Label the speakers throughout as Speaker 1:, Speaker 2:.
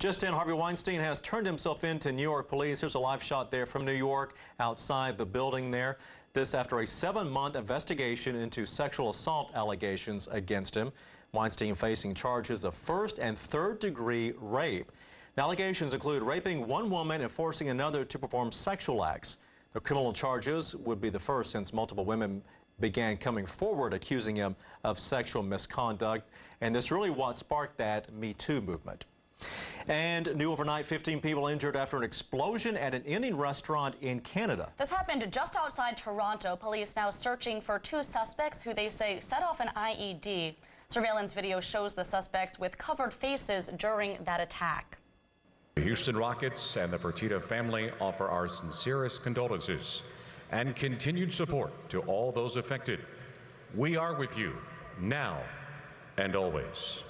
Speaker 1: Just in, Harvey Weinstein has turned himself in to New York police. Here's a live shot there from New York outside the building there. This after a 7-month investigation into sexual assault allegations against him. Weinstein facing charges of first and third-degree rape. The allegations include raping one woman and forcing another to perform sexual acts. The criminal charges would be the first since multiple women began coming forward accusing him of sexual misconduct. And this really what sparked that Me Too movement. And new overnight, 15 people injured after an explosion at an Indian restaurant in Canada.
Speaker 2: This happened just outside Toronto. Police now searching for 2 suspects who they say set off an IED. Surveillance video shows the suspects with covered faces during that attack.
Speaker 3: The Houston Rockets and the Fertitta family offer our sincerest condolences and continued support to all those affected. We are with you now and always.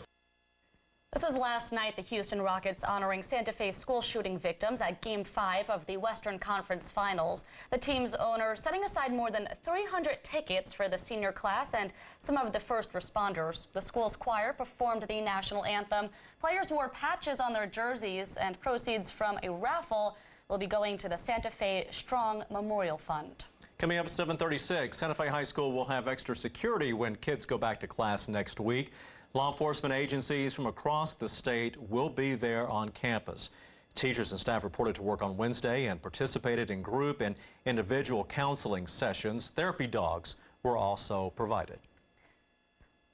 Speaker 2: This is last night, the Houston Rockets honoring Santa Fe school shooting victims at Game 5 of the Western Conference Finals. The team's owner setting aside more than 300 tickets for the senior class and some of the first responders. The school's choir performed the national anthem. Players wore patches on their jerseys, and proceeds from a raffle will be going to the Santa Fe Strong Memorial Fund.
Speaker 1: Coming up at 7:36, Santa Fe High School will have extra security when kids go back to class next week. Law enforcement agencies from across the state will be there on campus. Teachers and staff reported to work on Wednesday and participated in group and individual counseling sessions. Therapy dogs were also provided.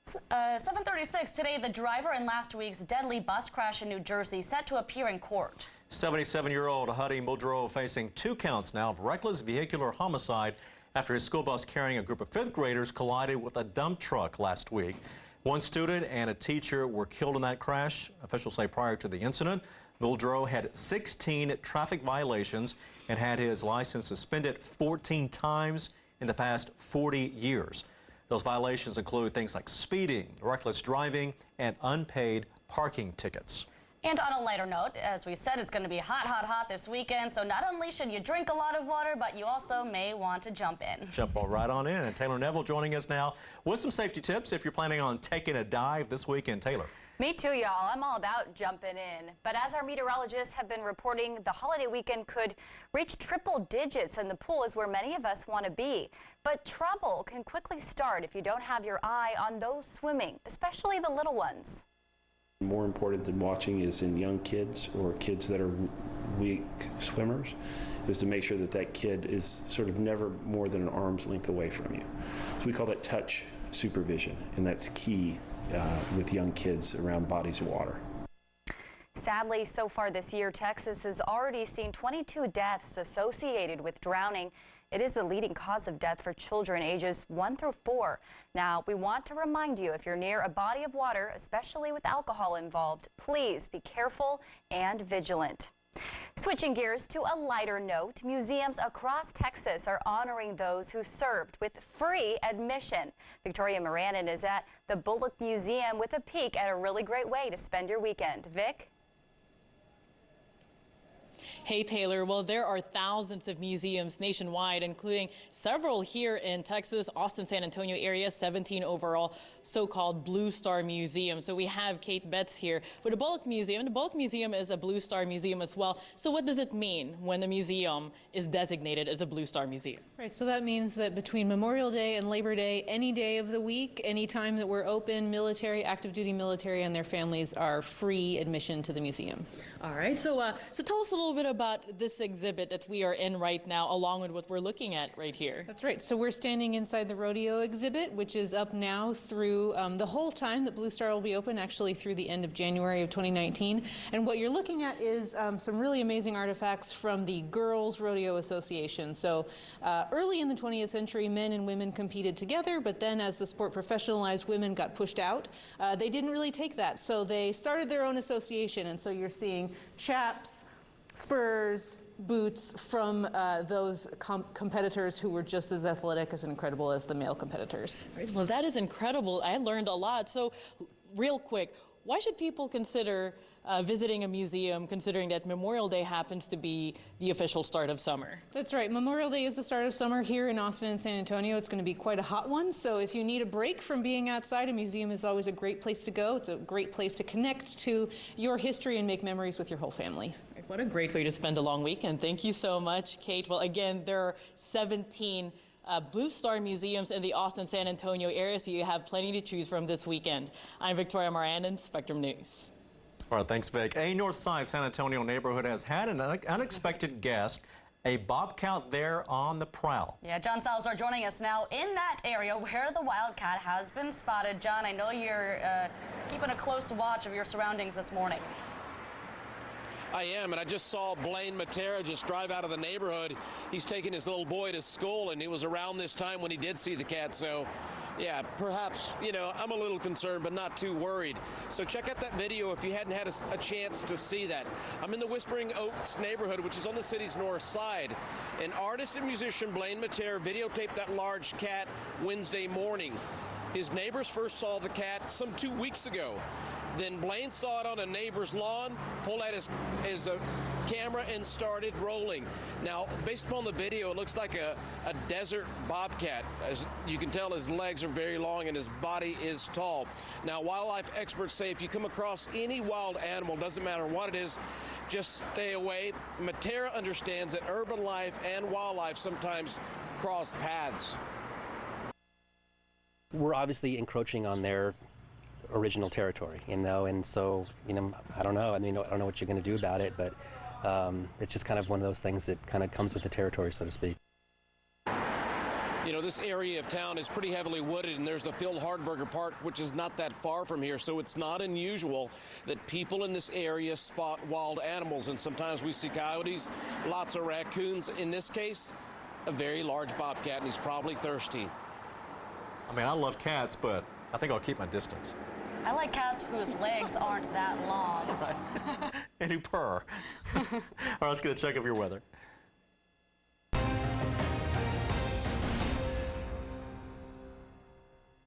Speaker 2: 7:36 today, the driver in last week's deadly bus crash in New Jersey set to appear in court.
Speaker 1: 77-year-old Harvey facing 2 counts now of reckless vehicular homicide after his school bus carrying a group of 5th graders collided with a dump truck last week. 1 student and a teacher were killed in that crash. Officials say prior to the incident, Muldrow had 16 traffic violations and had his license suspended 14 times in the past 40 years. Those violations include things like speeding, reckless driving, and unpaid parking tickets.
Speaker 2: And on a lighter note, as we said, it's going to be hot this weekend. So not only should you drink a lot of water, but you also may want to jump in.
Speaker 1: Jump right on in. And Taylor Neville joining us now with some safety tips if you're planning on taking a dive this weekend. Taylor.
Speaker 4: Me too, y'all. I'm all about jumping in. But as our meteorologists have been reporting, the holiday weekend could reach triple digits, and the pool is where many of us want to be. But trouble can quickly start if you don't have your eye on those swimming, especially the little ones.
Speaker 5: More important than watching is in young kids or kids that are weak swimmers is to make sure that that kid is sort of never more than an arm's length away from you. So we call that touch supervision, and that's key with young kids around bodies of water.
Speaker 4: Sadly, so far this year, Texas has already seen 22 deaths associated with drowning. It is the leading cause of death for children ages 1 through 4. Now, we want to remind you, if you're near a body of water, especially with alcohol involved, please be careful and vigilant. Switching gears to a lighter note, museums across Texas are honoring those who served with free admission. Victoria Moranin is at the Bullock Museum with a peek at a really great way to spend your weekend. Vic?
Speaker 6: Hey, Taylor. Well, there are thousands of museums nationwide, including several here in Texas, Austin, San Antonio area, 17 overall, so-called Blue Star Museum. So we have Kate Betts here with the Bullock Museum. The Bullock Museum is a Blue Star Museum as well. So what does it mean when the museum is designated as a Blue Star Museum?
Speaker 7: Right, so that means that between Memorial Day and Labor Day, any day of the week, any time that we're open, military, active duty military, and their families are free admission to the museum.
Speaker 6: All right, so tell us a little bit about this exhibit that we are in right now, along with what we're looking at right here.
Speaker 7: That's right. So we're standing inside the rodeo exhibit, which is up now through the whole time that Blue Star will be open, actually through the end of January of 2019. And what you're looking at is some really amazing artifacts from the Girls Rodeo Association. So early in the 20th century, men and women competed together, but then as the sport professionalized, women got pushed out. They didn't really take that, so they started their own association, and so you're seeing chaps, spurs, boots from those competitors who were just as athletic as incredible as the male competitors.
Speaker 6: Right. Well, that is incredible. I learned a lot. So real quick, why should people consider visiting a museum, considering that Memorial Day happens to be the official start of summer.
Speaker 7: That's right. Memorial Day is the start of summer here in Austin and San Antonio. It's going to be quite a hot one. So if you need a break from being outside, a museum is always a great place to go. It's a great place to connect to your history and make memories with your whole family.
Speaker 6: What a great way to spend a long weekend. Thank you so much, Kate. Well, again, there are 17 Blue Star museums in the Austin-San Antonio area, so you have plenty to choose from this weekend. I'm Victoria Moran, Spectrum News.
Speaker 1: All right, thanks, Vic. A Northside San Antonio neighborhood has had an unexpected guest, a bobcat there on the prowl.
Speaker 2: Yeah, John Salazar joining us now in that area where the wildcat has been spotted. John, I know you're keeping a close watch of your surroundings this morning.
Speaker 8: I am, and I just saw Blaine Matera just drive out of the neighborhood. He's taking his little boy to school, and it was around this time when he did see the cat. So, yeah, perhaps, you know, I'm a little concerned, but not too worried. So check out that video if you hadn't had a chance to see that. I'm in the Whispering Oaks neighborhood, which is on the city's north side. And artist and musician Blaine Matera videotaped that large cat Wednesday morning. His neighbors first saw the cat some 2 weeks ago. Then Blaine saw it on a neighbor's lawn, pulled out his camera and started rolling. Now, based upon the video, it looks like a desert bobcat. As you can tell, his legs are very long and his body is tall. Now, wildlife experts say if you come across any wild animal, doesn't matter what it is, just stay away. Matera understands that urban life and wildlife sometimes cross paths.
Speaker 9: We're obviously encroaching on their original territory, you know, and so, you know, I don't know. I mean, I don't know what you're going to do about it, but it's just kind of one of those things that kind of comes with the territory, so to speak.
Speaker 8: You know, this area of town is pretty heavily wooded, and there's the Phil Hardberger Park, which is not that far from here, so it's not unusual that people in this area spot wild animals, and sometimes we see coyotes, lots of raccoons. In this case, a very large bobcat, and he's probably thirsty.
Speaker 1: I mean, I love cats, but I think I'll keep my distance.
Speaker 2: I like cats whose legs aren't that long.
Speaker 1: Right. And who purr. All right, let's get a check of your weather.